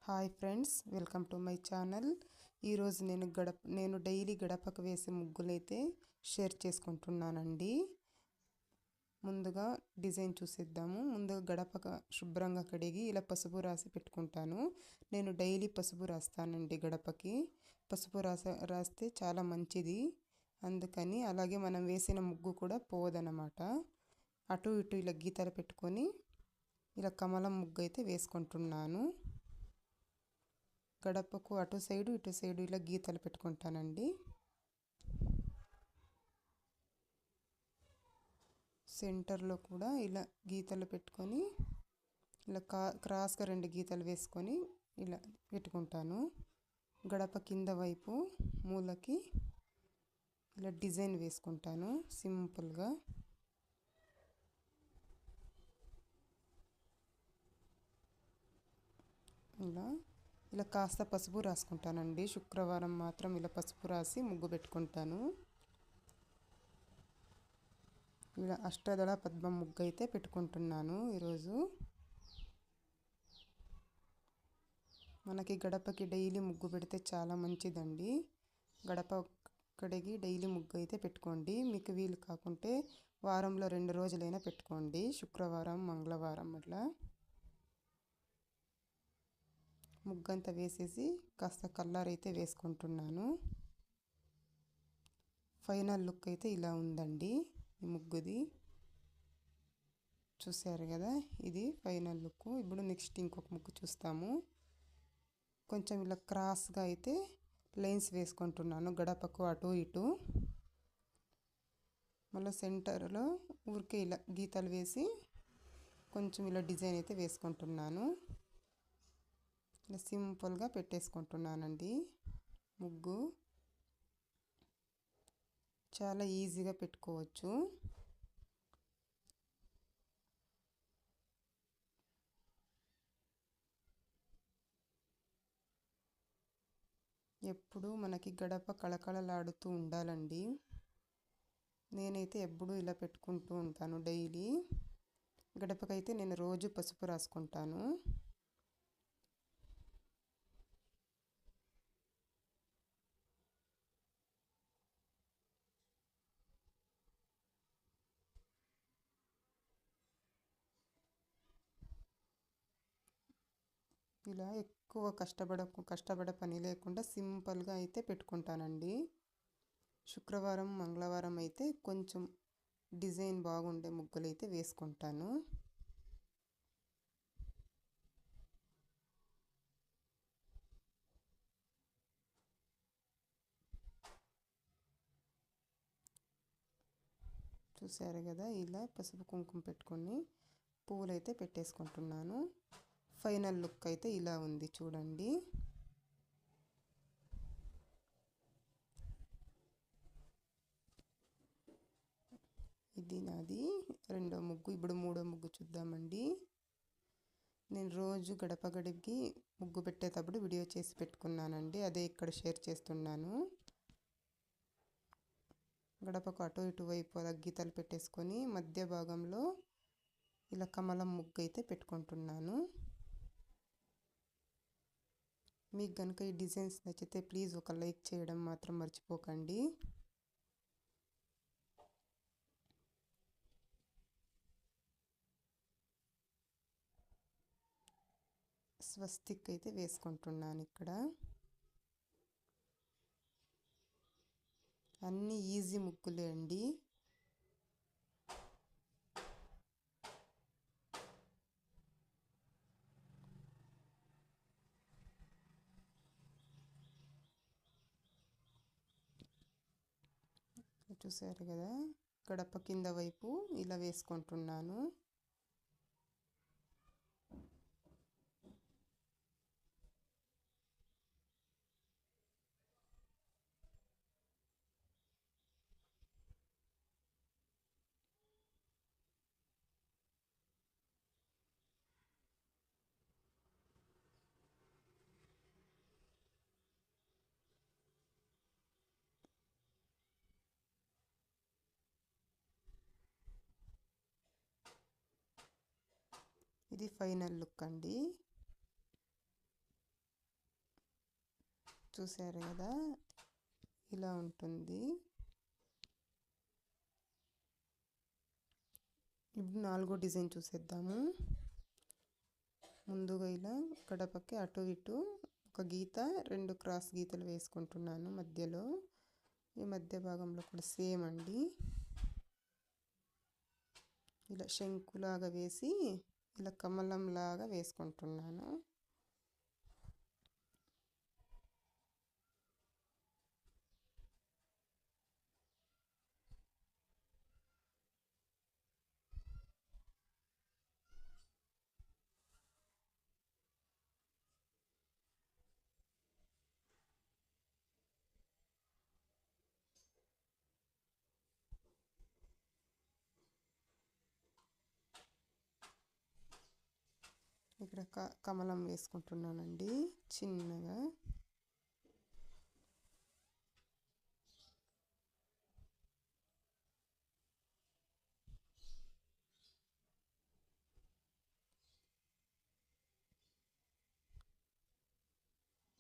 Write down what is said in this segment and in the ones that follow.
Hi friends, welcome to my channel. ఈరోజు నేను daily గడపకు వేసే ముగ్గులైతే షేర్ చేసుకుంటున్నానండి. ముందుగా డిజైన్ చూసేద్దాము. ముందుగా గడపక శుభ్రంగా కడిగి ఇలా పసుపు రాసి పెట్టుకుంటాను. నేను డైలీ పసుపు రాస్తానండి. గడపకి పసుపు రాస్తే చాలా మంచిది. అందుకని అలాగే మనం వేసిన ముగ్గు కూడా పోదనమాట. అటు ఇటు ఇలా గీతలు పెట్టుకొని ఇలా కమలం ముగ్గు అయితే వేసుకుంటున్నాను. గడపకు అటు సైడు ఇటు సైడు ఇలా గీతలు పెట్టుకుంటానండి. సెంటర్లో కూడా ఇలా గీతలు పెట్టుకొని ఇలా క్రాస్గా 2 గీతలు వేసుకొని ఇలా పెట్టుకుంటాను. గడప కింద వైపు మూలకి ఇలా డిజైన్ వేసుకుంటాను సింపుల్గా. ఇలా కాస్త పసుపు రాసుకుంటానండి. శుక్రవారం మాత్రం ఇలా పసుపు రాసి ముగ్గు పెట్టుకుంటాను. ఇలా అష్టదళ పద్మం ముగ్గు అయితే పెట్టుకుంటున్నాను ఈరోజు. మనకి గడపకి డైలీ ముగ్గు పెడితే చాలా మంచిదండి. గడప కడిగి డైలీ ముగ్గు అయితే పెట్టుకోండి. మీకు వీలు కాకుంటే వారంలో 2 రోజులైనా పెట్టుకోండి. శుక్రవారం, మంగళవారం అట్లా. ముగ్గంతా వేసేసి కాస్త కలర్ అయితే వేసుకుంటున్నాను. ఫైనల్ లుక్ అయితే ఇలా ఉందండి ఈ ముగ్గుది. చూసారు కదా, ఇది ఫైనల్ లుక్. ఇప్పుడు నెక్స్ట్ ఇంకొక ముగ్గు చూస్తాము. కొంచెం ఇలా క్రాస్గా అయితే లైన్స్ వేసుకుంటున్నాను గడపకు అటు ఇటు. మళ్ళీ సెంటర్లో ఊరికే ఇలా గీతలు వేసి కొంచెం ఇలా డిజైన్ అయితే వేసుకుంటున్నాను. ఇలా సింపుల్గా పెట్టేసుకుంటున్నానండి ముగ్గు. చాలా ఈజీగా పెట్టుకోవచ్చు. ఎప్పుడు మనకి గడప కళకళలాడుతూ ఉండాలండి. నేనైతే ఎప్పుడూ ఇలా పెట్టుకుంటూ ఉంటాను డైలీ. గడపకైతే నేను రోజు పసుపు రాసుకుంటాను. ఇలా ఎక్కువ కష్టపడే పని లేకుండా సింపుల్గా అయితే పెట్టుకుంటానండి. శుక్రవారం, మంగళవారం అయితే కొంచెం డిజైన్ బాగుండే ముగ్గులు అయితే వేసుకుంటాను. చూసారు కదా, ఇలా పసుపు కుంకుమ పెట్టుకొని పువ్వులు అయితే పెట్టేసుకుంటున్నాను. ఫైనల్ లుక్ అయితే ఇలా ఉంది చూడండి. ఇది నాది 2వ ముగ్గు. ఇప్పుడు 3వ ముగ్గు చూద్దామండి. నేను రోజు గడప గడికి ముగ్గు పెట్టేటప్పుడు వీడియో చేసి పెట్టుకున్నానండి. అదే ఇక్కడ షేర్ చేస్తున్నాను. గడపకు అటు ఇటు వైపు అలా గీతలు పెట్టేసుకొని మధ్య భాగంలో ఇలా కమలం ముగ్గు అయితే పెట్టుకుంటున్నాను. మీకు కనుక ఈ డిజైన్స్ నచ్చితే ప్లీజ్ ఒక లైక్ చేయడం మాత్రం మర్చిపోకండి. స్వస్తిక్ అయితే వేసుకుంటున్నాను ఇక్కడ. అన్నీ ఈజీ ముగ్గులే అండి. చూసారు కదా, గడప కింద వైపు ఇలా వేసుకుంటున్నాను. ఇది ఫైనల్ లుక్ అండి. చూసారు కదా, ఇలా ఉంటుంది. ఇప్పుడు 4వ డిజైన్ చూసేద్దాము. ముందుగా ఇలా గడపకి అటు ఇటు ఒక గీత, 2 క్రాస్ గీతలు వేసుకుంటున్నాను మధ్యలో. ఈ మధ్య భాగంలో కూడా సేమ్ అండి, ఇలా శంకులాగా వేసి ఇలా కమలంలాగా వేసుకుంటున్నాను. ఇక్కడ కమలం వేసుకుంటున్నానండి చిన్నగా.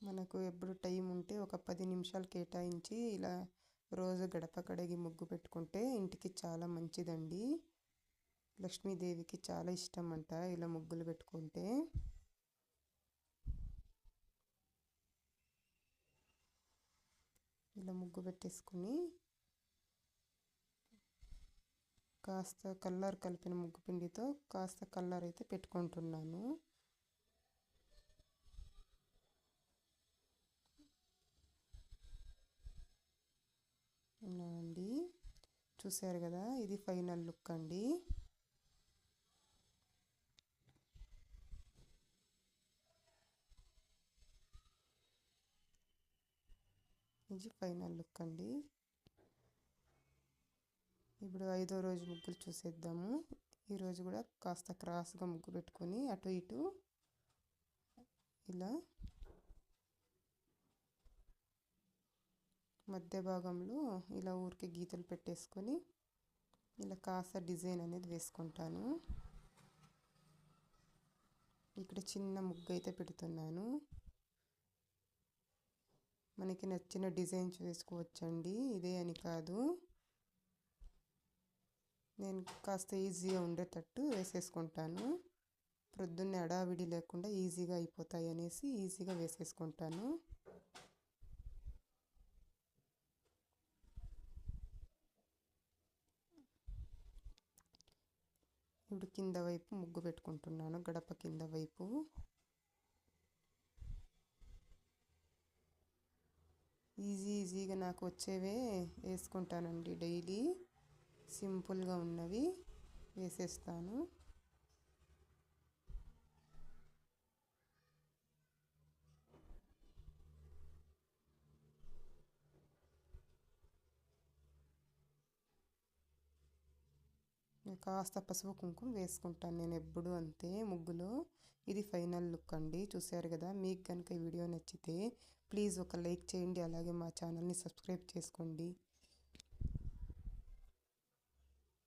మనకు ఎప్పుడు టైం ఉంటే ఒక 10 నిమిషాలు కేటాయించి ఇలా రోజు గడప కడిగి ముగ్గు పెట్టుకుంటే ఇంటికి చాలా మంచిదండి. లక్ష్మీదేవికి చాలా ఇష్టం అంట ఇలా ముగ్గులు పెట్టుకుంటే. ఇలా ముగ్గు పెట్టేసుకుని కాస్త కలర్ కలిపిన ముగ్గు పిండితో కాస్త కలర్ అయితే పెట్టుకుంటున్నాను. అండి చూసారు కదా, ఇది ఫైనల్ లుక్ అండి. ఇది ఫైనల్ లుక్ అండి. ఇప్పుడు 5వ రోజు ముగ్గులు చూసేద్దాము. ఈరోజు కూడా కాస్త క్రాస్గా ముగ్గు పెట్టుకొని అటు ఇటు ఇలా మధ్య భాగంలో ఇలా ఊరికి గీతలు పెట్టేసుకొని ఇలా కాస్త డిజైన్ అనేది వేసుకుంటాను. ఇక్కడ చిన్న ముగ్గు అయితే పెడుతున్నాను. మనకి నచ్చిన డిజైన్స్ వేసుకోవచ్చండి, ఇదే అని కాదు. నేను కాస్త ఈజీగా ఉండేటట్టు వేసేసుకుంటాను. ప్రొద్దున్నే అడావిడి లేకుండా ఈజీగా అయిపోతాయి అనేసి ఈజీగా వేసేసుకుంటాను. ఇప్పుడు కింద వైపు ముగ్గు పెట్టుకుంటున్నాను, గడప కింద వైపు. ఈజీగా నాకు వచ్చేవే వేసుకుంటానండి డైలీ. సింపుల్గా ఉన్నవి వేసేస్తాను. కాస్త పసుపు కుంకుమ వేసుకుంటాను నేను ఎప్పుడు అంతే ముగ్గులో. ఇది ఫైనల్ లుక్ అండి, చూసారు కదా. మీకు కనుక ఈ వీడియో నచ్చితే ప్లీజ్ ఒక లైక్ చేయండి, అలాగే మా ఛానల్ని సబ్స్క్రైబ్ చేసుకోండి.